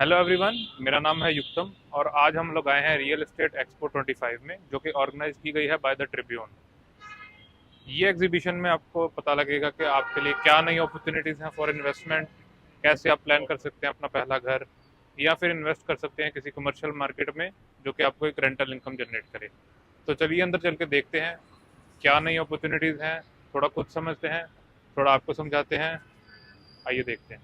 Hello everyone, मेरा नाम है युक्तम और आज हम लोग आए हैं रियल एस्टेट एक्सपो 25 में, जो कि ऑर्गेनाइज की गई है बाय द ट्रिब्यून। ये एग्जीबिशन में आपको पता लगेगा कि आपके लिए क्या नई अपॉर्चुनिटीज़ हैं फॉर इन्वेस्टमेंट, कैसे आप प्लान कर सकते हैं अपना पहला घर, या फिर इन्वेस्ट कर सकते हैं किसी कमर्शियल मार्केट में जो कि आपको एक रेंटल इनकम जनरेट करे। तो चलिए अंदर चल के देखते हैं क्या नई अपॉर्चुनिटीज़ हैं, थोड़ा खुद समझते हैं, थोड़ा आपको समझाते हैं। आइए देखते हैं।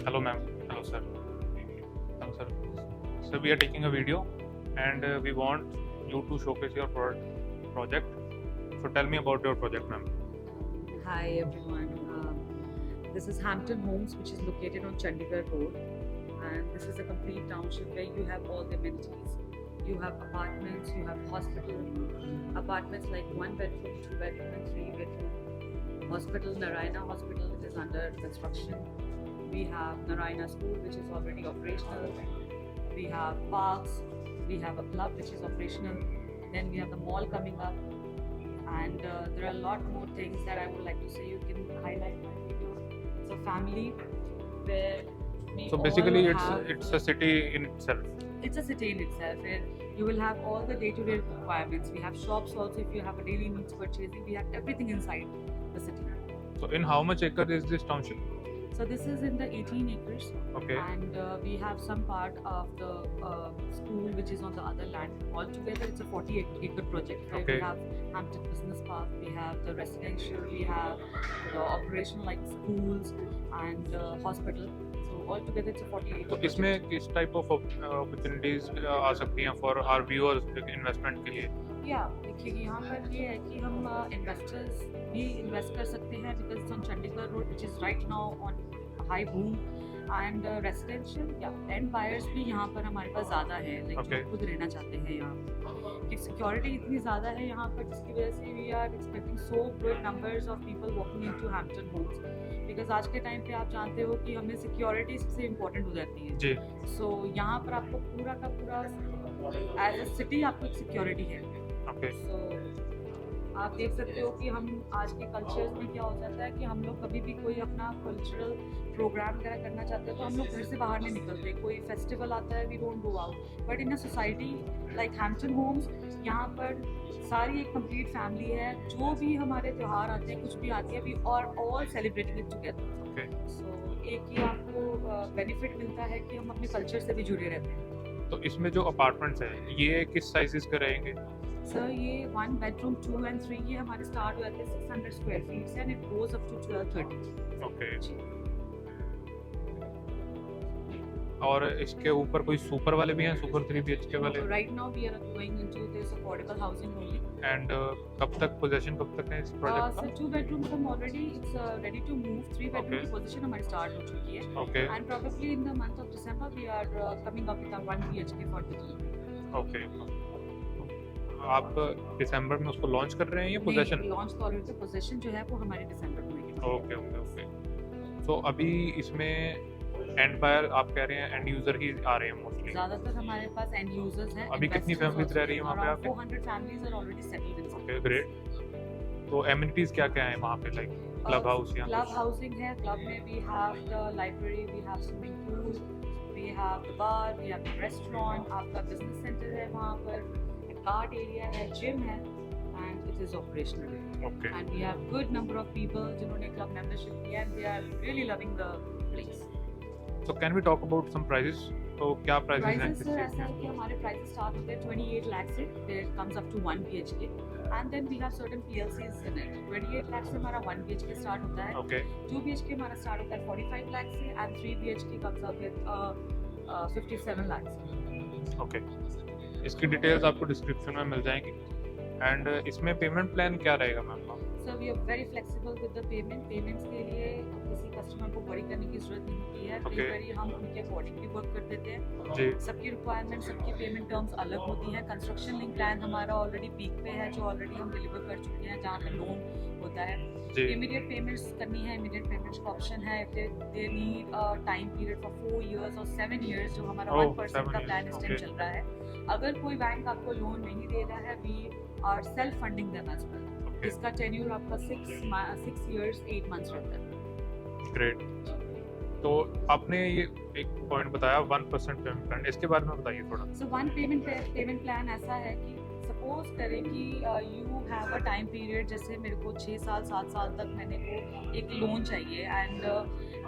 Hello ma'am. Hello sir. Hello sir. So we are taking a video and we want you to showcase your project. So tell me about your project, ma'am. Hi everyone. This is Hampton Homes, which is located on Chandigarh Road, and this is a complete township where you have all the amenities. You have apartments, you have hospital, apartments like 1 bedroom, 2 bedroom, and 3 bedroom. Hospital, Narayana Hospital, which is under construction. We have Narayana School, which is already operational. We have parks. We have a club, which is operational. Then we have the mall coming up, and there are a lot more things that I would like to say. You can highlight my video. It's a family where we So all basically, have. it's a city in itself. It's a city in itself where you will have all the day-to-day requirements. We have shops also. If you have a daily needs purchasing, we have everything inside the city. So in how much acre is this township? So this is in the 18 acres, Okay. and we have some part of the school which is on the other land. Altogether, it's a 40-acre project where Okay. we have Hampton Business Park, we have the residential, we have the operational like schools and hospital. So altogether, it's a 40-acre तो project. इसमें किस type of opportunities आ सकती हैं for our viewers investment के लिए? या देखिए यहाँ पर ये है कि हम इन्वेस्टर्स भी इन्वेस्ट कर सकते हैं because on Chandigarh road which is right now on high boom and residential या एंड बायर्स भी यहाँ पर हमारे पास ज़्यादा है लाइक Okay. जो खुद रहना चाहते हैं यहाँ कि सिक्योरिटी इतनी ज़्यादा है यहाँ पर जिसकी वजह से we are expecting so good numbers of people walking in to Hampton Homes because आज के टाइम पे आप जानते हो कि हमें सिक्योरिटी सबसे इम्पोर्टेंट हो जाती है। जी। सो यहाँ पर आपको पूरा का पूरा एज अ सिटी आपको एक सिक्योरिटी है। ओके। So, आप देख सकते हो कि हम आज के कल्चर्स में क्या हो जाता है कि हम लोग कभी भी कोई अपना कल्चरल प्रोग्राम वगैरह करना चाहते हैं तो हम लोग घर से बाहर नहीं निकलते। कोई फेस्टिवल आता है we don't go out, but in a society like Hampton Homes यहाँ पर सारी एक कंप्लीट फैमिली है। जो भी हमारे त्यौहार आते हैं कुछ भी आती है we are all celebrated it together. Okay. So एक ही आपको बेनिफिट मिलता है कि हम अपने कल्चर से भी जुड़े रहते हैं। तो इसमें जो अपार्टमेंट्स हैं ये किस साइजेस के रहेंगे? सर ये 1 bedroom 2 and 3 ये हमारे स्टार्ट हो जाते हैं 600 स्क्वायर फीट से and it goes up to 1230। Okay. जी। और इसके ऊपर कोई सुपर वाले भी हैं, सुपर 3 BHK वाले? Right now we are going into this affordable housing only. And कब तक पोजीशन कब तक है इस प्रोजेक्ट सर का? 2 bedroom हम already it's ready to move. 3 bedroom Okay. की पोजीशन हमारी स्टार्ट हो चुकी है okay. And probably in the month of December we are coming up with 1 BHK for delivery. Okay. आप दिसंबर में उसको लॉन्च कर रहे हैं या पोजीशन? लॉन्च तो ऑलरेडी पोजीशन जो है वो हमारे दिसंबर में होगी। Okay okay okay. तो अभी इसमें एंड बायर आप कह रहे हैं, एंड यूजर ही आ रहे हैं मोस्टली? ज्यादातर हमारे पास एंड यूजर्स हैं। अभी कितनी families रह रही हैं वहाँ पे आपके? 400 families are already settled in okay, great. तो एमिनिटीज क्या क्या है वहाँ पे, लाइक क्लब हाउस या क्लब हाउसिंग है। क्लब में we have the library, we have swimming pool, we have the bar, we have the restaurant, आपका बिजनेस सेंटर है वहाँ पर, कार्ट एरिया है, जिम है and it is operational. Okay. And we have good number of people जिन्होंने club membership किया and they are really loving the place. So can we talk about some prices? तो क्या prices हैं prices किस sir चीज़ ऐसा है कि हमारे प्राइसेस स्टार्ट होते हैं 28 लाख से, there comes up to 1 BHK and then we have certain PLCs in it. 28 lakh से हमारा 1 BHK स्टार्ट होता है। ओके। 2 BHK हमारा स्टार्ट होता है 45 लाख से and 3 BHK comes up with 57 lakh. Okay. इसकी डिटेल्स आपको डिस्क्रिप्शन में मिल जाएंगी। एंड इसमें पेमेंट प्लान क्या रहेगा ma'am? So we are very flexible with the payments के लिए आपको किसी कस्टमर को वरी करने की जरूरत नहीं होती है। Okay. कई बारी हम उनके अकॉर्डिंगली वर्क कर देते हैं। जी सबकी रिक्वायरमेंट, सबकी पेमेंट टर्म्स अलग होती हैं। कंस्ट्रक्शन लिंक प्लान हमारा ऑलरेडी पीक पे है, जो ऑलरेडी हम डिलीवर कर चुके हैं, जहाँ पे लोन होता है। जी इमीडिएट पेमेंट्स करनी है, इमीडिएट पेमेंट्स का ऑप्शन है। They need time period for 4 years और 7 years, जो हमारा Oh, 1% 7 का years, प्लान इस टाइम okay. चल रहा है। अगर कोई बैंक आपको लोन नहीं दे रहा है, we are self funding them as well. Okay इसका टेन्यूर आपका 6 years 8 months रहता है। ग्रेट। तो आपने ये एक पॉइंट बताया 1% पेमेंट प्लान, इसके बारे में बताइए थोड़ा। सो वन पेमेंट प्लान ऐसा है कि सपोज करें कि you have a time period, जैसे मेरे को 6 साल 7 साल तक मैंने को एक लोन चाहिए एंड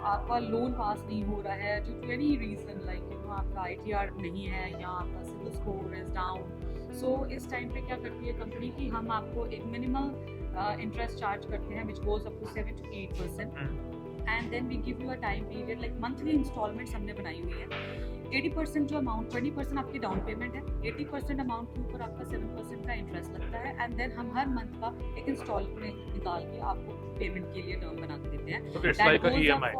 आपका लोन पास नहीं हो रहा है due to any reason, like you know आपका ITR नहीं है या आपका CIBIL score is down. So इस टाइम पे क्या करती है कंपनी की, हम आपको एक मिनिमल इंटरेस्ट चार्ज करते हैं which goes up to 7 to 8%, and then we give you a time period, like monthly installments हमने बनाई हुई है। 80% जो अमाउंट, 20% आपकी डाउन पेमेंट है, 80% अमाउंट के ऊपर आपका 7% का इंटरेस्ट लगता है, एंड देन हम हर मंथ का एक इंस्टॉलमेंट निकाल के आपको पेमेंट के लिए टर्म बना के देते हैं। तो इट्स लाइक अ EMI।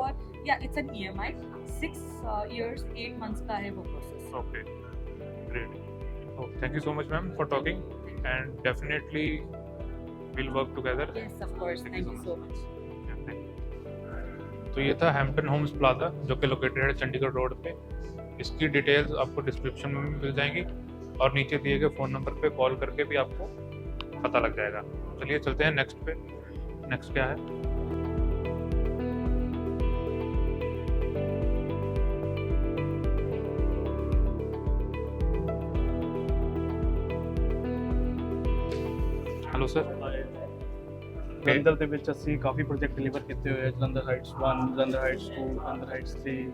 या it's an EMI। 6 years 8 months का है वो process. Okay great. So thank you so much ma'am for talking and definitely we'll work together। Yes of course, thank you so much. तो ये था Hampton Holmes plaza, जो कि located है Chandigarh road पे। इसकी डिटेल्स आपको डिस्क्रिप्शन में भी मिल जाएंगी और नीचे दिए गए फ़ोन नंबर पे कॉल करके भी आपको पता लग जाएगा। चलिए चलते हैं नेक्स्ट पे। नेक्स्ट क्या है? Hello sir. ਜਲੰਧਰ ਦੇ ਵਿੱਚ ਅਸੀਂ ਕਾਫੀ ਪ੍ਰੋਜੈਕਟ ਡਿਲੀਵਰ ਕੀਤੇ ਹੋਏ ਆ। Jalandhar heights 1, Jalandhar heights 2, Jalandhar heights 3।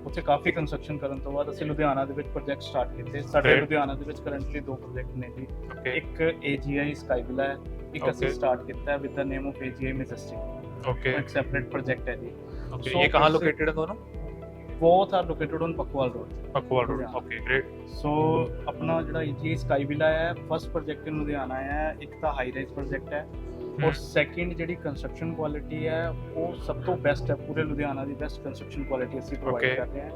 ਉੱਥੇ ਕਾਫੀ ਕੰਸਟਰਕਸ਼ਨ ਕਰਨ ਤੋਂ ਬਾਅਦ ਅਸੀਂ ਲੁਧਿਆਣਾ ਦੇ ਵਿੱਚ ਪ੍ਰੋਜੈਕਟ ਸਟਾਰਟ ਕੀਤੇ। ਸਾਡੇ Great. ਲੁਧਿਆਣਾ ਦੇ ਵਿੱਚ ਕਰੰਟਲੀ 2 ਪ੍ਰੋਜੈਕਟ ਨੇ ਜੀ। ओके ਇੱਕ AGI ਸਕਾਈ ਵਿਲਾ ਹੈ, ਇੱਕ ਅਸੀਂ Okay. ਸਟਾਰਟ ਕੀਤਾ with the name of AGI majestic. Okay ਇੱਕ ਸੈਪਰੇਟ ਪ੍ਰੋਜੈਕਟ ਹੈ ਜੀ। ओके। So, ये कहाँ इससे- लोकेटेड है दोनों? both are located on Pakwal road. Pakwal road. Yeah. Okay great. So ਆਪਣਾ ਜਿਹੜਾ AGI ਸਕਾਈ ਵਿਲਾ ਹੈ, ਫਸਟ ਪ੍ਰੋਜੈਕਟ ਇਨ ਲੁਧਿਆਣਾ ਹੈ। ਇੱਕ ਤਾਂ ਹਾਈ ਰਾਈਜ਼ ਪ੍ਰੋਜੈਕਟ ਹੈ ਔਰ ਸੈਕਿੰਡ ਜਿਹੜੀ ਕੰਸਟਰਕਸ਼ਨ ਕੁਆਲਿਟੀ ਹੈ ਉਹ ਸਭ ਤੋਂ ਬੈਸਟ ਹੈ। ਪੂਰੇ ਲੁਧਿਆਣਾ ਦੀ ਬੈਸਟ ਕੰਸਟਰਕਸ਼ਨ ਕੁਆਲਿਟੀ ਅਸੀਂ Okay. ਪ੍ਰੋਵਾਈਡ ਕਰ ਰਹੇ ਹਾਂ।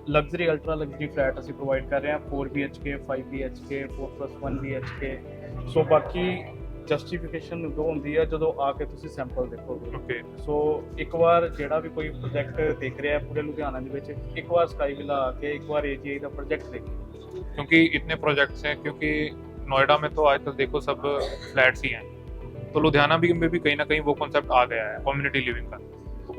ਲਗਜ਼ਰੀ ਅਲਟਰਾ ਲਗਜ਼ਰੀ ਫਲੈਟ ਅਸੀਂ ਪ੍ਰੋਵਾਈਡ ਕਰ ਰਹੇ ਹਾਂ 4 BHK 5 BHK 4+1 BHK। ਸੋ ਬਾਕੀ ਜਸਟੀਫਿਕੇਸ਼ਨ ਉਦੋਂ ਹੁੰਦੀ ਹੈ ਜਦੋਂ ਆ ਕੇ ਤੁਸੀਂ ਸੈਂਪਲ ਦੇਖੋਗੇ। ओके ਸੋ ਇੱਕ ਵਾਰ ਜਿਹੜਾ ਵੀ ਕੋਈ ਪ੍ਰੋਜੈਕਟ ਦੇਖ ਰਿਹਾ ਹੈ ਪੂਰੇ ਲੁਧਿਆਣਾ ਦੇ ਵਿੱਚ, ਇੱਕ ਵਾਰ ਸਕਾਈ ਵਿਲਾ ਆ ਕੇ ਇੱਕ ਵਾਰ AGI ਦਾ ਪ੍ਰੋਜੈਕਟ ਦੇਖੇ। क्योंकि इतने प्रोजेक्ट्स हैं, क्योंकि नोएडा में तो आजकल देखो सब फ्लैट्स ही हैं, तो लुधियाना भी में भी कहीं ना कहीं वो कॉन्सेप्ट आ गया है कम्युनिटी लिविंग का। तो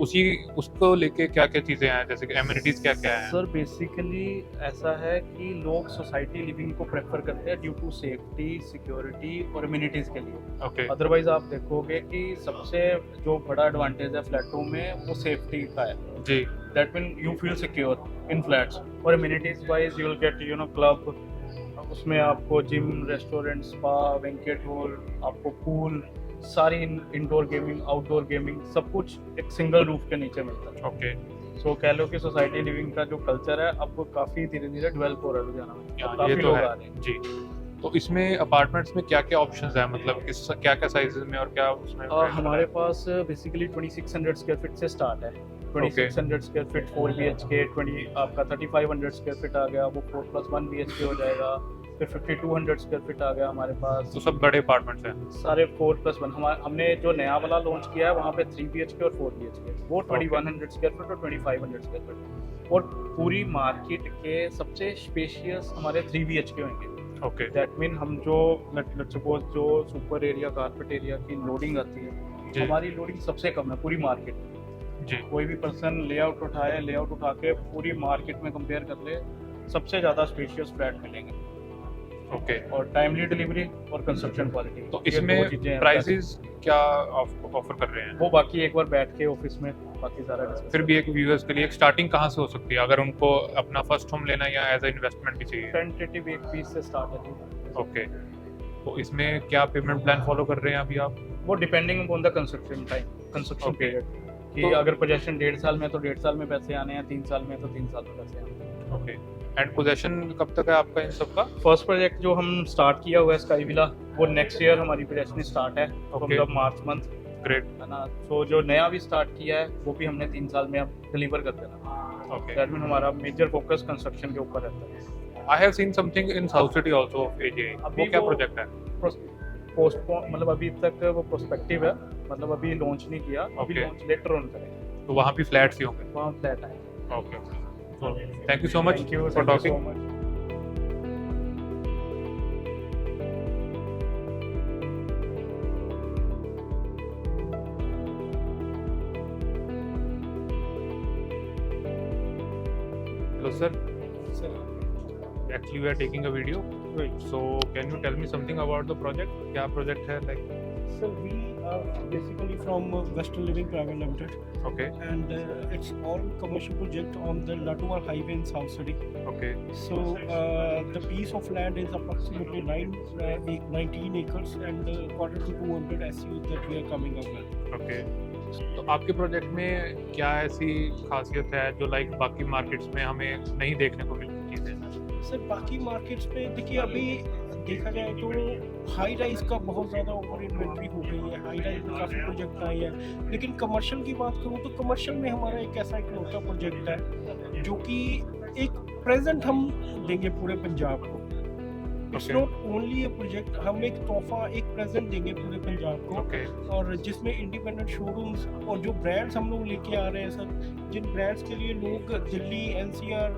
उसको लेके क्या क्या चीज़ें हैं, जैसे कि एमिनिटीज़ क्या क्या हैं? सर बेसिकली ऐसा है कि लोग सोसाइटी लिविंग को प्रेफर करते हैं ड्यू टू सेफ्टी, सिक्योरिटी और इम्यूनिटीज़ के लिए। ओके अदरवाइज आप देखोगे कि सबसे जो बड़ा एडवांटेज है फ्लैटों में वो सेफ्टी का है। जी that mean you feel secure in flats. और amenities wise you will get club, उसमें आपको gym, restaurant, spa, banquet hall, आपको पूल, सारी इंडोर गेमिंग, आउटडोर गेमिंग, सब कुछ एक सिंगल रूफ के नीचे मिलता है। ओके। सो कह लो कि सोसाइटी लिविंग का जो कल्चर है अब काफ़ी धीरे धीरे डेवलप हो रहा है लुधियाना में। ये काफ़ी तो लोग है आ रहे हैं। जी। तो इसमें अपार्टमेंट्स में क्या क्या ऑप्शंस हैं, मतलब किस क्या क्या साइजेस में और क्या उसमें हमारे पास बेसिकली 2600 स्क्वायर फीट से स्टार्ट है। 2600 स्क्वायर फीट 4 BHK, 20 आपका 3500 स्क्वायर फीट आ गया, वो 4+1 BHK हो जाएगा। फिर 5200 स्क्वायर फीट आ गया हमारे पास। तो सब बड़े अपार्टमेंट्स हैं? सारे 4+1। हमने जो नया वाला लॉन्च किया है वहाँ पे 3 BHK और 4 BHK, वो 2100 स्क्वायर फीट और 2500 स्क्वायर फीट। और पूरी मार्केट के सबसे स्पेशियस हमारे 3 BHK होंगे। ओके दैट मीन हम जो लेट्स सपोज जो सुपर एरिया कारपेट एरिया की लोडिंग आती है, जी हमारी लोडिंग सबसे कम है पूरी मार्केट में। जी कोई भी पर्सन लेआउट उठाए, लेआउट उठा के पूरी मार्केट में कंपेयर कर ले, सबसे ज़्यादा स्पेशियस फ्लैट मिलेंगे। ओके। और टाइमली डिलीवरी और कंस्ट्रक्शन क्वालिटी, तो ये दो इसमें चीज़ें हैं। प्राइसेस क्या ऑफर कर रहे हैं? वो बाकी एक बार बैठ के ऑफिस में बाकी सारा डिस्कस। फिर भी एक व्यूअर्स के लिए एक स्टार्टिंग कहाँ से हो सकती है, अगर उनको अपना फर्स्ट होम लेना है या एज ए इन्वेस्टमेंट भी चाहिए? टेंटेटिव एक पीस से स्टार्ट है जी। ओके। तो इसमें क्या पेमेंट प्लान फॉलो कर रहे हैं अभी आप? वो depending upon the construction time, construction Okay. Period, कि तो- अगर पोजेशन 1.5 साल में तो 1.5 साल में पैसे आने हैं, 3 साल में तो 3 साल में पैसे आने हैं। ओके। एंड पोजेशन कब तक है आपका इन सब का? फर्स्ट प्रोजेक्ट जो हम स्टार्ट किया हुआ है स्काई विला, वो नेक्स्ट ईयर हमारी पोजेशन स्टार्ट है Okay. मतलब मार्च मंथ। ग्रेट। है ना। सो जो नया भी स्टार्ट किया है वो भी हमने 3 साल में अब डिलीवर कर देना। ओके, दैट मीन हमारा मेजर फोकस कंस्ट्रक्शन के ऊपर रहता है। I have seen something in south city also of AGI, अभी वो क्या वो- प्रोजेक्ट है? पोस्टपोन मतलब अभी तक वो प्रोस्पेक्टिव है, मतलब अभी लॉन्च नहीं किया, अभी Okay. लॉन्च लेटर ऑन करेंगे। तो वहाँ भी फ्लैट्स ही होंगे? वहाँ फ्लैट है। Okay, so thank you so much Thank you for so talking. much. Hello sir, actually we are taking a video, so can you tell me something about the project? क्या project है like? So we are basically from Western Living Private Limited, Okay, and it's all commercial project on the Ladwar Highway in South City. okay, So the piece of land is approximately 19 acres and quarter to 200 SUs that we are coming up with. okay. तो आपके project में क्या ऐसी खासियत है जो like बाकी markets में हमें नहीं देखने को मिलती चीज़ें? सर बाकी मार्केट्स में देखिए अभी देखा जाए तो हाई राइज का बहुत ज़्यादा ओवर इन्वेंट्री हो गई है, हाई राइज में काफ़ी प्रोजेक्ट आए हैं, लेकिन कमर्शियल की बात करूँ तो कमर्शियल में हमारा एक ऐसा इकलौता प्रोजेक्ट है जो कि एक प्रेजेंट हम देंगे पूरे पंजाब को। It's Okay. Not only A project, हम एक तोहफा एक प्रेजेंट देंगे पूरे पंजाब को, ओके, और जिसमें इंडिपेंडेंट शोरूम्स और जो ब्रांड्स हम लोग लेके आ रहे हैं सर, जिन ब्रांड्स के लिए लोग दिल्ली एनसीआर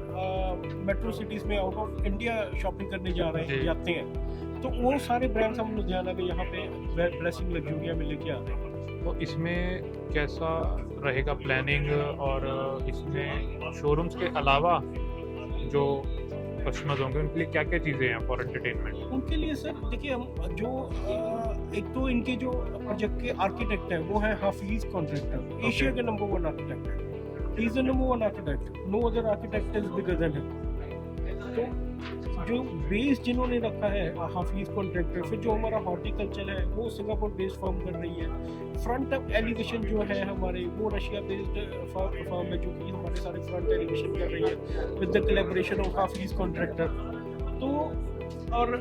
मेट्रो सिटीज़ में आउट ऑफ इंडिया शॉपिंग करने जी। जाते हैं, तो वो सारे ब्रांड्स हम लुधियाना में यहाँ पे ब्लेसिंग लग्जूरिया में लेके आ रहे हैं। तो इसमें कैसा रहेगा प्लानिंग, और इसमें शोरूम्स के अलावा जो कस्टमर्स होंगे उनके लिए क्या क्या चीज़ें हैं फॉर एंटरटेनमेंट? उनके लिए सर देखिए हम जो एक तो इनके जो प्रोजेक्ट के आर्किटेक्ट हैं वो है हाफिज कॉन्ट्रैक्टर, एशिया के number 1 architect, he is the number 1 architect, no other architect is bigger than him. तो जो बेस जिन्होंने रखा है हाफिज कॉन्ट्रैक्टर, फिर जो हमारा हॉर्टिकल्चर है वो सिंगापुर बेस्ड फर्म कर रही है, फ्रंट एलिवेशन जो है हमारे वो रशिया बेस्ड फर्म है जो कि हमारे सारे फ्रंट एलिवेशन कर रही है with the collaboration of Hafiz contractor. तो और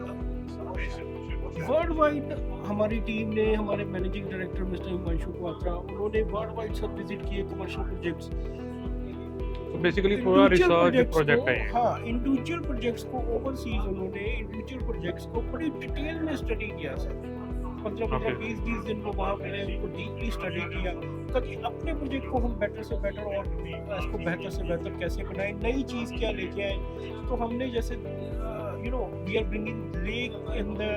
वर्ल्ड वाइड हमारी टीम ने, हमारे managing director mister Himanshu Kwatra, उन्होंने वर्ल्ड वाइड सब विजिट किए कमर्शियल प्रोजेक्ट्स। तो बेसिकली पूरा रिसर्च प्रोजेक्ट है ये? हाँ, इंडिविजुअल प्रोजेक्ट्स को ओवरसीज उन्होंने इंडिविजुअल प्रोजेक्ट्स को बड़ी डिटेल में स्टडी किया सर, 15-15, Okay. 20 दिन को वहाँ पे उनको डीपली स्टडी किया ताकि अपने प्रोजेक्ट को हम बेटर से बेटर और इसको बेहतर से बेहतर कैसे बनाएं, नई चीज़ क्या लेके आए। तो हमने जैसे we are bringing lake in the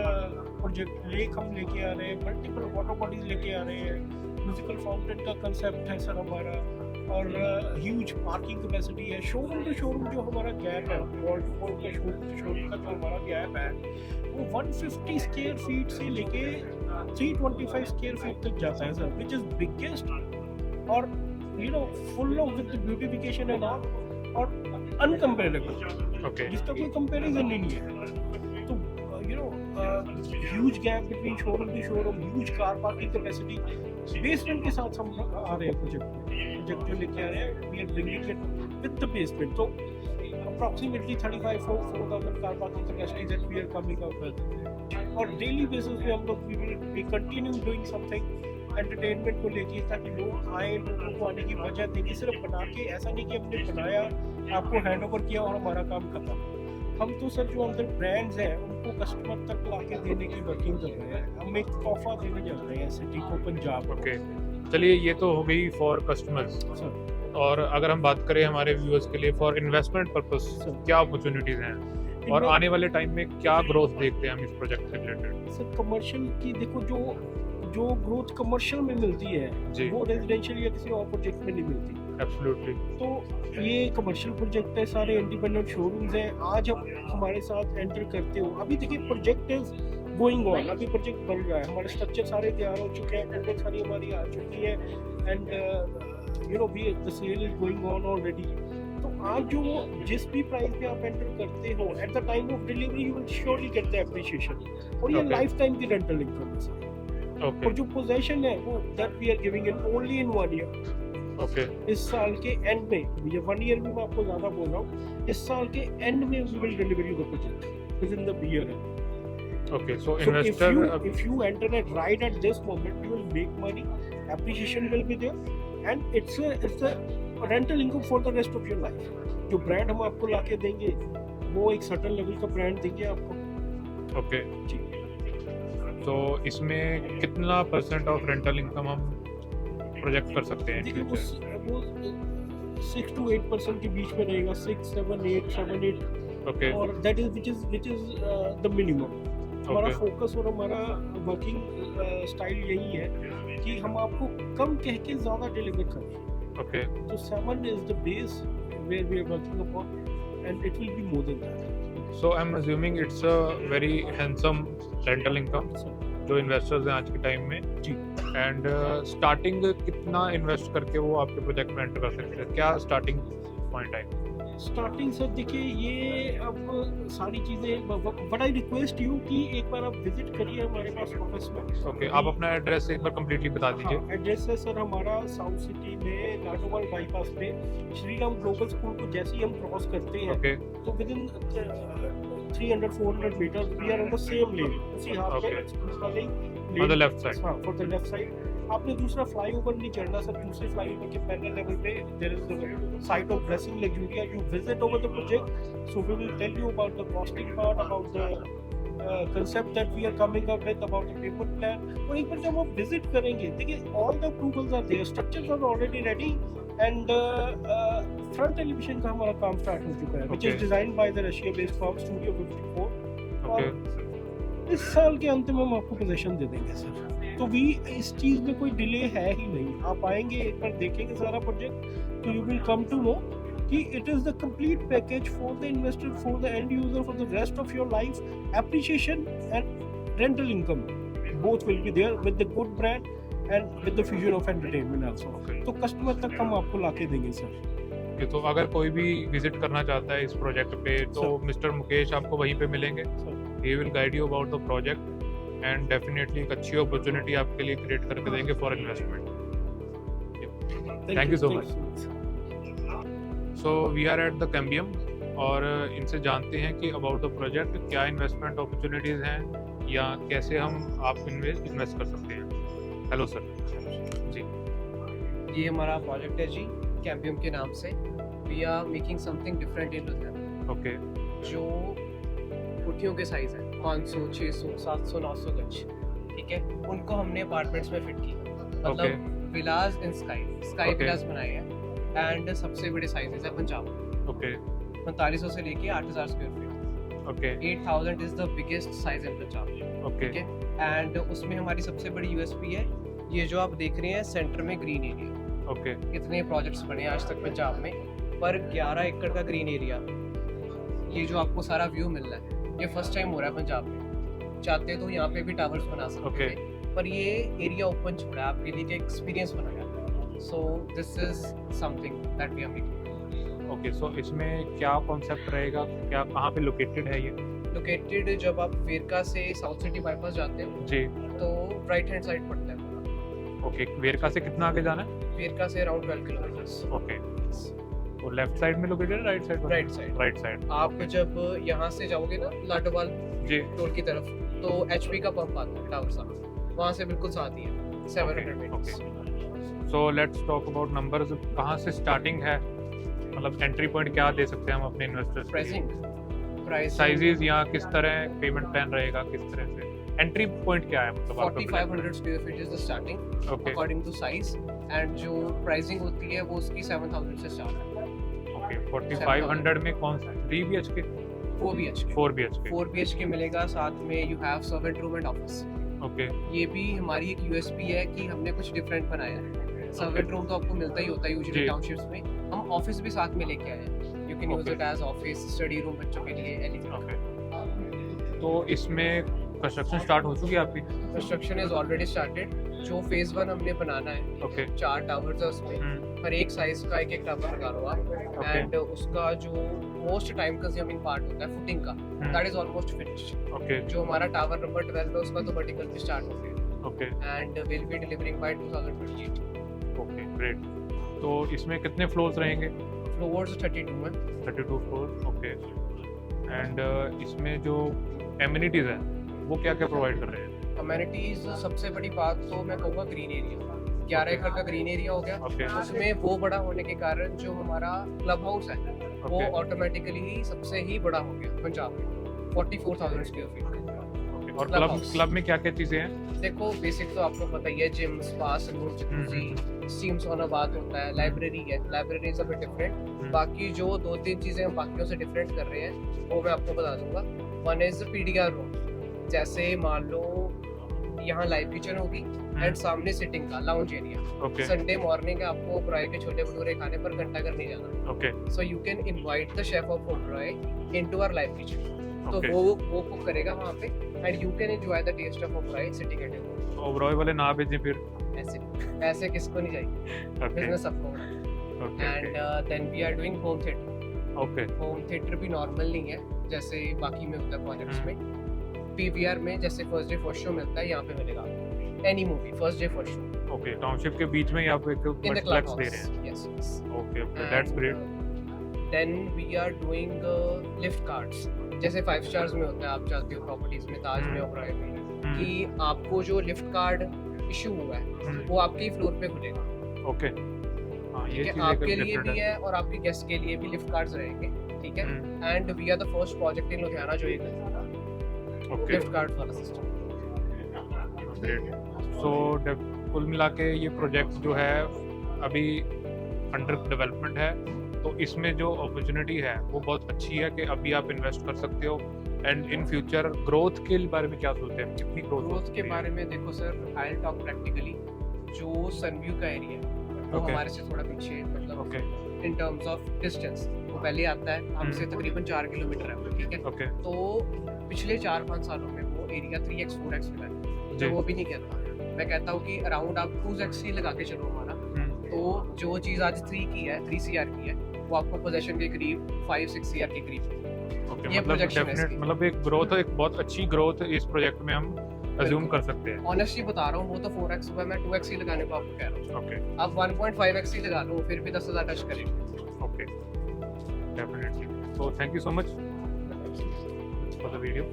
project, lake हम लेके आ रहे हैं, मल्टीपल वाटर बॉडीज लेके आ रहे हैं, म्यूजिकल फाउंटेन का कंसेप्ट है सर हमारा, और ह्यूज पार्किंग कैपेसिटी है। शोरूम टू शोरूम जो हमारा गैप है, वॉल टू वॉल का शोरूम का जो हमारा गैप है वो 150 स्क्वायर फीट से लेके 325 स्क्वायर फीट तक जाता है सर, विच इज बिगेस्ट और full of with beautification and all, और अनकम्पेरेबल, ओके, जिसका कोई कंपैरिजन ही नहीं है। तो huge gap between showroom to showroom, huge car parking capacity, basement के साथ हम आ रहे हैं प्रोजेक्ट जो लेके आ रहे हैं, we are bringing it with the basement. तो approximately 35,000 car parking capacity that we are coming up with, और डेली बेसिस पे हम लोग we continue doing something entertainment को लेके, ताकि लोग आए, लोगों को आने की वजह देंगे। सिर्फ बना के ऐसा नहीं कि हमने बनाया, आपको हैंड ओवर किया और हमारा काम खत्म। हम तो सर जो अंदर ब्रांड्स हैं उनको कस्टमर तक ला के देने की वर्किंग कर रहे हैं, हम एक तोहफा देने जा रहे हैं सिटी को, पंजाब को। ओके। चलिए ये तो हो गई फॉर कस्टमर्स, सर और अगर हम बात करें हमारे व्यूअर्स के लिए फॉर इन्वेस्टमेंट पर्पस, क्या अपॉर्चुनिटीज़ हैं और आने वाले टाइम में क्या ग्रोथ देखते हैं हम इस प्रोजेक्ट से रिलेटेड? सर कमर्शियल की देखो, जो ग्रोथ कमर्शियल में मिलती है जी, वो रेजिडेंशियल या किसी और प्रोजेक्ट में नहीं मिलती। एब्सोल्युटली। तो ये कमर्शियल प्रोजेक्ट है, सारे इंडिपेंडेंट शोरूम्स हैं। आज हम हमारे साथ एंटर करते हो, अभी देखिए प्रोजेक्ट इज गोइंग ऑन, अभी प्रोजेक्ट बन रहा है, हमारे स्ट्रक्चर सारे तैयार हो चुके हैं, टेंडर सारी हमारी आ चुकी है, and the sale is going on already. तो आज जो जिस भी प्राइस पे आप एंटर करते हो, at the time of delivery you will surely get the appreciation, और ये Okay. लाइफ टाइम की रेंटल इनकम है। ओके, और जो पोजीशन है वो that we are giving in only in 1 year. Okay, इस साल के एंड में, ये 1 ईयर में मैं आपको ज़्यादा बोल रहा हूँ, इस साल के एंड में we will deliver you the project within the year. Okay, so So investor if you enter it right at this moment, you will make money, appreciation will be there, and it's a rental income for the rest of your life. जो brand हम आपको लाके देंगे, वो एक certain level का brand देंगे आपको. okay, जी. तो इसमें कितना % ऑफ रेंटल इनकम हम प्रोजेक्ट कर सकते हैं देखिए फ्यूचर? वो 6 to 8% के बीच में रहेगा, 6, 7, 8, ओके, और that is which is the minimum. हमारा ओके, फोकस और हमारा वर्किंग स्टाइल यही है कि हम आपको कम कह के ज़्यादा डिलीवर करें. ओके, तो 7 is the base where we are working upon, and it will be more than that. So I am assuming it's a very handsome rental income जो इन्वेस्टर्स हैं आज के टाइम में जी. एंड स्टार्टिंग कितना invest करके वो आपके प्रोजेक्ट में एंटर कर सकते हैं? क्या स्टार्टिंग पॉइंट है? स्टार्टिंग सर देखिए, ये अब सारी चीज़ें, बट आई रिक्वेस्ट यू कि एक बार आप विजिट करिए हमारे पास ऑफिस में. ओके, आप अपना एड्रेस एक बार कंप्लीटली बता दीजिए. एड्रेस है सर हमारा साउथ सिटी में लाडोवाल बाईपास पे श्री राम ग्लोबल स्कूल को जैसे ही हम क्रॉस करते हैं, ओके, तो within 300-400 meter we are on the same lane. उसी हाथ पे Okay. वाले ऑन द लेफ्ट साइड. हाँ, फॉर द लेफ्ट साइड. आपने दूसरा फ्लाईओवर नहीं चढ़ना सर. दूसरे फ्लाईओवर के पैरेलल लेवल पे there is the site of blessing Luxuria. You visit over the project, so we will tell you about the costing part, about the concept that we are coming up with, about the payment plan. और एक बार जब आप visit करेंगे, देखिए all the approvals are there, structures are already ready, and front elevation का हमारा काम start हो चुका है, which is Okay. designed by the Russia based firm Studio 54. Okay, और इस साल के अंत में हम आपको पोजीशन दे देंगे सर. तो भी इस चीज़ में कोई डिले है ही नहीं. आप आएंगे, एक बार देखेंगे सारा प्रोजेक्ट, तो you will come to know कि it is the complete package for the investor, for the end user, for the rest of your life. Appreciation and rental income both will be there with the good brand and with the fusion of entertainment also. Okay. तो customer तक हम आपको लाके देंगे sir. Okay, तो अगर कोई भी विजिट करना चाहता है इस प्रोजेक्ट पे तो मिस्टर मुकेश आपको वहीं पे मिलेंगे. He will guide you about the project and definitely एक अच्छी अपॉर्चुनिटी आपके लिए क्रिएट करके देंगे for investment. Thank you so much. So we are at the Cambium और इनसे जानते हैं कि अबाउट द प्रोजेक्ट क्या इन्वेस्टमेंट अपॉर्चुनिटीज़ हैं या कैसे हम आप इन्वेस्ट कर सकते हैं. Hello sir. जी. ये हमारा प्रोजेक्ट है जी, कैम्बियम के नाम से. We are making something different in Ludhiana. Okay, जो कुटियों के साइज है 500, 600, 700, 900 गज, ठीक है, उनको हमने अपार्टमेंट्स में फिट किया. Okay. मतलब विलास इन स्काई Okay. विलास बनाए हैं. एंड सबसे बड़े साइजेस है पंजाब में, ओके, 4500 से लेके 8000 square feet. Okay, 8000 is the biggest size in Punjab. Okay, ठीक है. एंड उसमें हमारी सबसे बड़ी यूएसपी है ये जो आप देख रहे हैं सेंटर में ग्रीन एरिया. ओके, इतने प्रोजेक्ट्स बने आज तक पंजाब में, पर 11 एकड़ का ग्रीन एरिया, ये जो आपको सारा व्यू मिल रहा है, ये फर्स्ट टाइम हो रहा है पंजाब में. चाहते तो यहाँ पे भी टावर्स बना सकते Okay. थे, पर ये एरिया ओपन छोड़ा है आपके लिए कि एक्सपीरियंस बनाया. So this is something that we are making. Okay. So इसमें क्या कॉन्सेप्ट रहेगा, क्या कहाँ पे लोकेटेड है ये? लोकेटेड जब आप वेरका से साउथ सिटी बाईपास जाते हो जी. तो राइट हैंड साइड पड़ता है. ओके, वेरका से कितना आगे जाना है? वेरका से अराउंड 12 किलोमीटर्स. ओके, तो लेफ्ट साइड में लोकेटेड है, right side? Right side. Right side. आप जब यहाँ से जाओगे ना लाडोवाल जी. टोल की तरफ, तो एचपी का पंप आता है टावर साहब, वहाँ से बिल्कुल साथ ही है. 700 metres. So let's talk about numbers. कहाँ से स्टार्टिंग है, मतलब एंट्री पॉइंट क्या दे सकते हैं हम अपने इन्वेस्टर्स? प्राइसिंग साइजेस या किस तरह पेमेंट प्लान रहेगा, किस तरह से एंट्री पॉइंट क्या है, मतलब आपका 4500 square feet is the starting okay, according to size. And जो प्राइसिंग होती है वो उसकी 7000 से स्टार्ट है. ओके. 4500 में कौन सा 3 BHK 4 BHK 4 BHK? 4 BHK मिलेगा. साथ में you have servant room and office. Okay, ये भी हमारी एक यूएसपी है कि हमने कुछ डिफरेंट बनाया है. सर्वेंट रूम तो आपको मिलता ही होता है यूजुअली जी. टाउनशिप्स में. हम ऑफिस भी साथ में लेके आए हैं. You can use Okay. It as office, study room बच्चों के लिए, एनीथिंग. ओके. तो इसमें कंस्ट्रक्शन स्टार्ट हो चुकी है आपकी? Construction is already started. जो फेज 1 हमने बनाना है, ओके. 4 टावर्स है उसमें, हर एक साइज का एक टावर लगा लो आप. ओके. एंड उसका जो मोस्ट टाइम कंज्यूमिंग पार्ट होता है फुटिंग का, that is almost finished. Okay, जो हमारा टावर नंबर 12 है उसका तो वर्टिकल भी स्टार्ट हो गया okay, and will be delivering by 2028. Okay, great. तो इसमें कितने फ्लोर्स रहेंगे? फ्लोर्स 32 में. 32 फ्लोर. ओके. एंड इसमें जो एमिनिटीज़ हैं वो क्या क्या प्रोवाइड कर रहे हैं? अमेनिटीज सबसे बड़ी बात तो मैं कहूँगा ग्रीन एरिया। 11 एकड़ का ग्रीन एरिया हो गया। ओके उसमें वो बड़ा होने के कारण जो हमारा क्लब हाउस है वो ओके ऑटोमेटिकली सबसे ही बड़ा हो गया पंजाब में, 44,000 स्क्वायर फीट। ओके। और Club क्लब house। क्लब में क्या क्या चीज़ें हैं? देखो बेसिक तो आपको पता ही है, gym, spa, salon, jacuzzi, steam sauna bath होता है, लाइब्रेरी है, library is a bit different. बाकी जो 2-3 चीजें हम बाकियों से डिफरेंट कर रहे हैं वो मैं आपको बता दूंगा। वन इज पीडीआर रूम, जैसे मान लो यहाँ लाइव किचन होगी एंड सामने सिटिंग का lounge area. Okay Sunday morning आपको ओबरॉय के छोले भटूरे खाने पर घंटा घर नहीं जाना, okay so you can invite the chef of Oberoi into our live kitchen. तो ओके। वो कुक करेगा वहाँ पे and you can enjoy the taste of Oberoi sitting at your. Oberoi वाले ना भेजें फिर? ऐसे ऐसे किसको नहीं चाहिए, ओके बिजनेस सबको बड़ा। Okay and then we are doing home theatre. Okay home theatre भी नॉर्मल नहीं है जैसे बाकी में होता है प्रोजेक्ट्स में। पीवीआर में जैसे फर्स्ट डे फर्स्ट शो मिलता है, यहाँ पे मिलेगा any movie first day first show okay. Township के बीच में ही आप एक इन द क्लब मल्टीप्लेक्स दे हाउस। रहे हैं? Yes yes. Okay okay, that's great. Then we are doing lift cards, जैसे 5 स्टार्स में होता है, आप जाते हो प्रॉपर्टीज में, ताज में, ओबरॉय में, कि आपको जो लिफ्ट कार्ड इशू हुआ है वो आपके ही फ्लोर पे खुलेगा। ओके हाँ, ये ठीक है, चीज़ आपके एक लिए डिफरेंट भी है। है और आपके गेस्ट के लिए भी लिफ्ट कार्ड्स रहेंगे, ठीक है। And we are the first project in Ludhiana जो ये करेगा ओके लिफ्ट कार्ड वाला सिस्टम। ग्रेट। सो कुल मिला के ये प्रोजेक्ट जो है अभी अंडर डेवलपमेंट है, तो इसमें जो अपॉर्चुनिटी है वो बहुत अच्छी है कि अभी आप इन्वेस्ट कर सकते हो। एंड इन फ्यूचर ग्रोथ के बारे में क्या सोचते हैं, कितनी ग्रोथ के बारे में देखो sir, I will talk practically. जो सनव्यू का एरिया है वो Okay. हमारे से थोड़ा पीछे है, मतलब okay in terms of distance वो पहले आता है, हमसे तकरीबन 4 किलोमीटर है वो, ठीक है। ओके तो पिछले 4-5 सालों में वो एरिया 3x 4x मिला है। जी मैं वो भी नहीं कहता, मैं कहता हूँ कि अराउंड आप 2x ही लगा के चलो हमारा। तो जो चीज़ आज 3 की है, 3 CR की है, वो आपको पोजेशन के करीब 5-6 CR के करीब। ओके। ये मतलब projection है डेफिनेट, इसकी। मतलब एक ग्रोथ, एक बहुत अच्छी ग्रोथ इस प्रोजेक्ट में हम अज्यूम कर सकते हैं। ऑनेस्टली बता रहा हूँ, वो तो 4x हुआ, मैं 2x ही लगाने को आपको कह रहा हूँ। ओके आप 1.5x ही लगा लो, फिर भी 10,000 टच करेंगे। Okay definitely. So thank you so much for the video.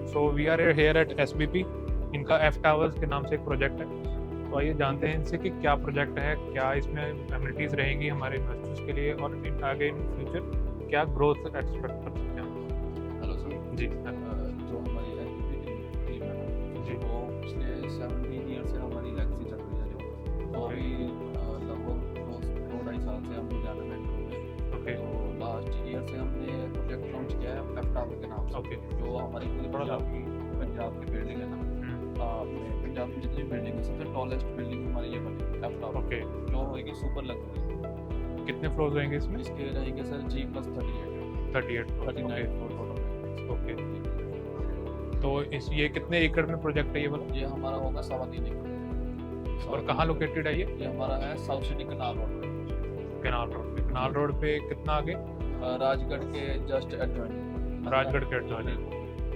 So we are here at SBP, इनका F टावर्स के नाम से एक प्रोजेक्ट है। तो आइए जानते हैं इनसे कि क्या प्रोजेक्ट है, क्या इसमें एमिनिटीज़ रहेंगी हमारे इन्वेस्टर्स के लिए, और आगे इन फ्यूचर क्या ग्रोथ एक्सपेक्ट कर सकते हैं। हेलो सर जी जो हमारी SBP टीम है जी वो पिछले 17 ईयर से हमारी लेगेसी चल रही है जो तो अभी लगभग 2-2.5 साल से हम लुधियाना में एंटर हुए हैं। ओके तो लास्ट ईयर से हमने प्रोजेक्ट लॉन्च किया है एफ टावर के नाम से ओके जो हमारी पूरी पंजाब की बिल्डिंग है ना। पंजाब में जितनी बिल्डिंग है सबसे टॉलेस्ट बिल्डिंग हमारी ये बनी एफ टावर ओके। जो होगी सुपर लग्जरी। कितने फ्लोर रहेंगे इसमें? इसके रहेंगे sir G+38 38 39 floor total. Okay. तो इस ये कितने एकड़ में प्रोजेक्ट है ये वाला, ये हमारा होगा 3.25 एकड़। और कहाँ लोकेटेड है ये? ये हमारा है south city canal road canal road पे। केनाल रोड पे कितना आगे? राजगढ़ के जस्ट एडजॉइनिंग। राजगढ़ के एडजॉइनिंग,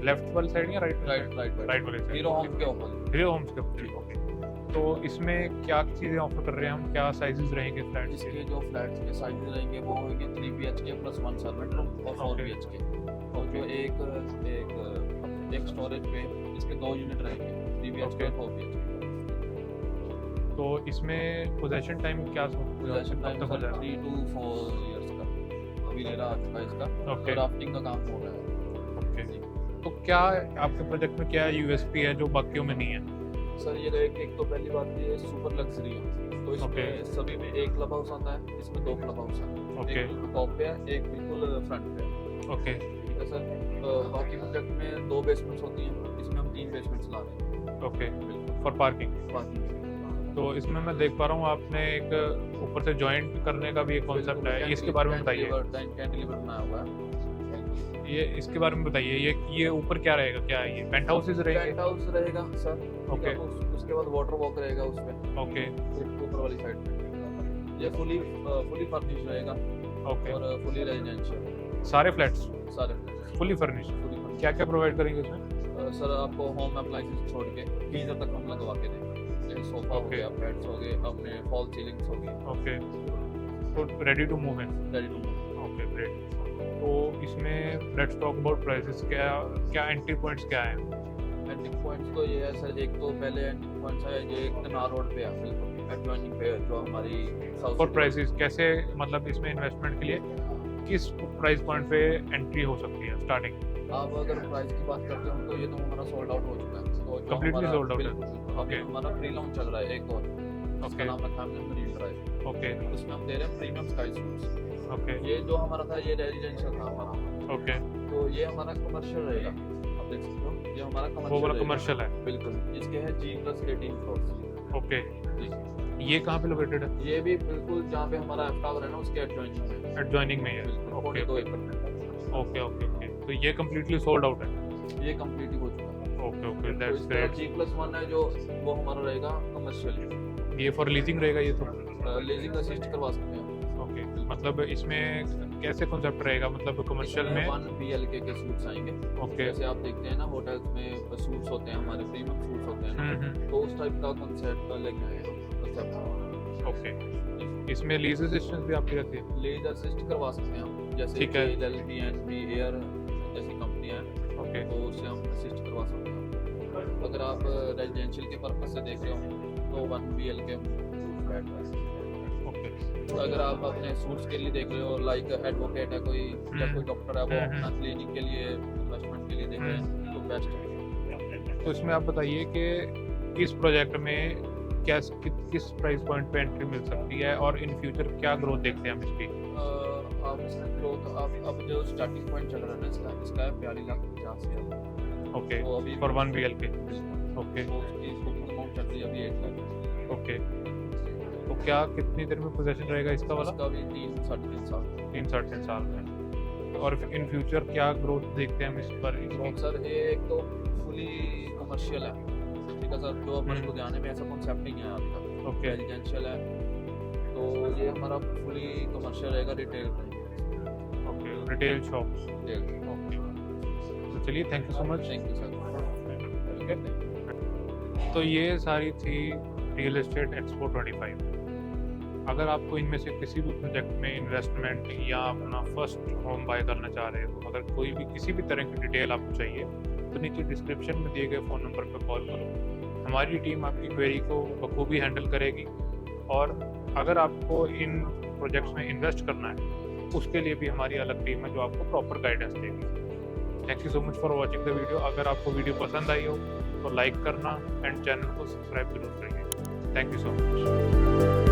लेफ्ट वाली साइड या राइट? राइट राइट राइट वाली साइड, हीरो होम्स के ऊपर। हीरो होम्स के ऊपर। ओके। तो इसमें क्या चीज़ें ऑफर कर रहे हैं हम, क्या साइजेस रहेंगे फ्लैट इसके के? जो फ्लैट्स के साइज रहेंगे वो होंगे 3 BHK प्लस 1 सर्वेंट रूम और 4 Okay. BHK। और जो एक स्टोरेज पे इसके 2 यूनिट रहेंगे 3 BHK और 4 BHK। तो इसमें पोजेशन टाइम क्या पोजेशन कब टाइम तक हो सर जाएगा? 3 to 4 इयर्स का अभी रेरा आ चुका है इसका। ओके और राफ्टिंग का काम हो रहा है। ओके। तो क्या आपके प्रोजेक्ट में क्या USP है जो बाकियों में नहीं है? सर ये एक तो पहली बात ये सुपर लग्जरी है, तो इसमें Okay. सभी में एक क्लब हाउस आता है, इसमें 2 क्लब हाउस हैं। Okay. एक बिल्कुल टॉप पे है, एक बिल्कुल फ्रंट पे है। ओके ठीक है सर। बाकी प्रोजेक्ट में 2 बेसमेंट्स होती हैं, इसमें हम 3 बेसमेंट्स ला रहे हैं। ओके बिल्कुल फॉर पार्किंग। बाकी तो इसमें मैं देख पा रहा हूँ आपने एक ऊपर से जॉइंट करने का भी एक कॉन्सेप्ट है, इसके बारे में बताइए। कैंटिलीवर बनाया हुआ है। ये इसके बारे में बताइए, ये ऊपर क्या रहेगा, क्या है ये पेंट हाउसेज रहेंगे? पेंट हाउस रहेगा सर। ठीक है, Okay. उसके बाद वाटर वॉक रहेगा उसमें ओके ऊपर वाली साइड पे। ये फुली फर्निश रहेगा ओके। और फुली रेजिडेंशियल सारे फ्लैट्स सारे फुली फर्निश्ड? Fully furnish. क्या क्या प्रोवाइड करेंगे इसमें? सर आपको होम अप्लाइंसेस छोड़ के गीजर तक हम लगवा के देंगे, जैसे सोफा हो Okay. गया, बेड्स हो गए, अपने फॉल सीलिंग्स हो गई, ओके। तो रेडी टू मूव है? Ready to move. Okay great. तो इसमें लेट्स टॉक अबाउट प्राइसेस, क्या एंट्री पॉइंट्स क्या है? एंट्री पॉइंट्स तो ये है सर, एक तो पहले एंट्री पॉइंट्स है ये कनार रोड पे है, बिल्कुल एडजॉइनिंग पे है, जो हमारी साउथ और प्राइसेस कैसे, मतलब इसमें इन्वेस्टमेंट के लिए किस प्राइस पॉइंट पे एंट्री हो सकती है स्टार्टिंग? आप अगर प्राइस की बात करते हो तो ये तो हमारा सोल्ड आउट हो चुका है, तो जो Completely हमारा- sold out है? बिल्कुल अभी Okay. हमारा प्री लॉन्च चल रहा है एक और, Okay. उसका नाम रखा हमने मरीन ड्राइव, ओके उसमें हम दे रहे हैं प्रीमियम स्काई सूट्स। ओके ये जो हमारा था ये रेजिडेंशियल था हमारा, ओके, तो ये हमारा कमर्शियल रहेगा, आप देख सकते हो ये हमारा वो वाला कमर्शियल कमर्शियल है। बिल्कुल, इसके है G+18 फ्लोर्स। ओके, जी, ये कहाँ पे लोकेटेड है? ये भी बिल्कुल जहाँ पे हमारा एफ टावर है ना उसके एडजॉइनिंग में, एडजॉइनिंग में ही है। बिल्कुल ओके 42 एकड़ में। ओके ओके ओके, तो ये कम्प्लीटली सोल्ड आउट है? ये कंप्लीट हो चुका है। ओके ओके, तो दैट्स इसका ग्रेट। G+1 है जो वो हमारा रहेगा कमर्शियल, ये फॉर लीजिंग रहेगा ये तो? लीजिंग असिस्ट करवा सकते हैं। ओके, मतलब इसमें कैसे कॉन्सेप्ट रहेगा, मतलब कमर्शियल में? 1 BLK के सूट्स आएंगे, ओके, जैसे आप देखते हैं ना होटल्स में सूट्स होते हैं हमारे, प्रीमियम सूट्स होते हैं ना, तो उस टाइप का कॉन्सेप्ट लेके आए हैं कॉन्सेप्ट। ओके, इसमें लीज असिस्टेंस भी आपकी रहती है? लीज असिस्ट करवा सकते हैं हम, जैसे ठीक है। LLB एयर जैसी कंपनी है, ओके तो उससे हम असिस्ट करवा सकते हैं। अगर आप रेजिडेंशियल के पर्पज से देख रहे हो तो 1 BLK फ्लैट है। ओके अगर आप अपने सूट्स के लिए देख रहे हो, लाइक एडवोकेट है कोई या कोई डॉक्टर है, वो अपना क्लिनिक के लिए इन्वेस्टमेंट के लिए देख रहे हैं तो बेस्ट है। तो इसमें आप बताइए कि इस प्रोजेक्ट में किस प्राइस पॉइंट पे एंट्री मिल सकती है और इन फ्यूचर क्या ग्रोथ देखते हैं हम इसकी? आप इसमें ग्रोथ आप अब जो स्टार्टिंग पॉइंट चल रहा है ना इसका है 42,50,000। ओके, तो अभी फॉर 1 BLK। बिल्कुल। ओके तो उसकी बुकिंग अमाउंट चल रही है अभी 8 लाख। ओके, तो क्या कितनी देर में पोजेशन रहेगा इसका वाला? उसका भी 3-3.5 साल। 3-3.5 साल में। और इन फ्यूचर क्या ग्रोथ देखते हैं हम इस पर? ग्रोथ सर ये एक तो फुली कमर्शियल है, ठीक है सर, जो अपने लुधियाने में ऐसा कॉन्सेप्ट नहीं है अभी तक। ओके रेजिडेंशियल है, तो ये हमारा फुली कमर्शियल रहेगा, रिटेल रहेगा। Okay, retail shop. Retail. Okay, तो चलिए, thank you so much. Thank you sir. तो ये सारी थी रियल एस्टेट एक्सपो 25। अगर आपको इनमें से किसी भी प्रोजेक्ट में इन्वेस्टमेंट या अपना फर्स्ट होम बाय करना चाह रहे हो, अगर कोई भी किसी भी तरह की डिटेल आपको चाहिए तो नीचे डिस्क्रिप्शन में दिए गए फ़ोन नंबर पर कॉल करो। हमारी टीम आपकी क्वेरी को बखूबी हैंडल करेगी। और अगर आपको इन प्रोजेक्ट्स में इन्वेस्ट करना है उसके लिए भी हमारी अलग टीम है जो आपको प्रॉपर गाइडेंस देगी। Thank you so much for watching the video. अगर आपको वीडियो पसंद आई हो तो लाइक करना एंड चैनल को सब्सक्राइब जरूर करिए। Thank you so much.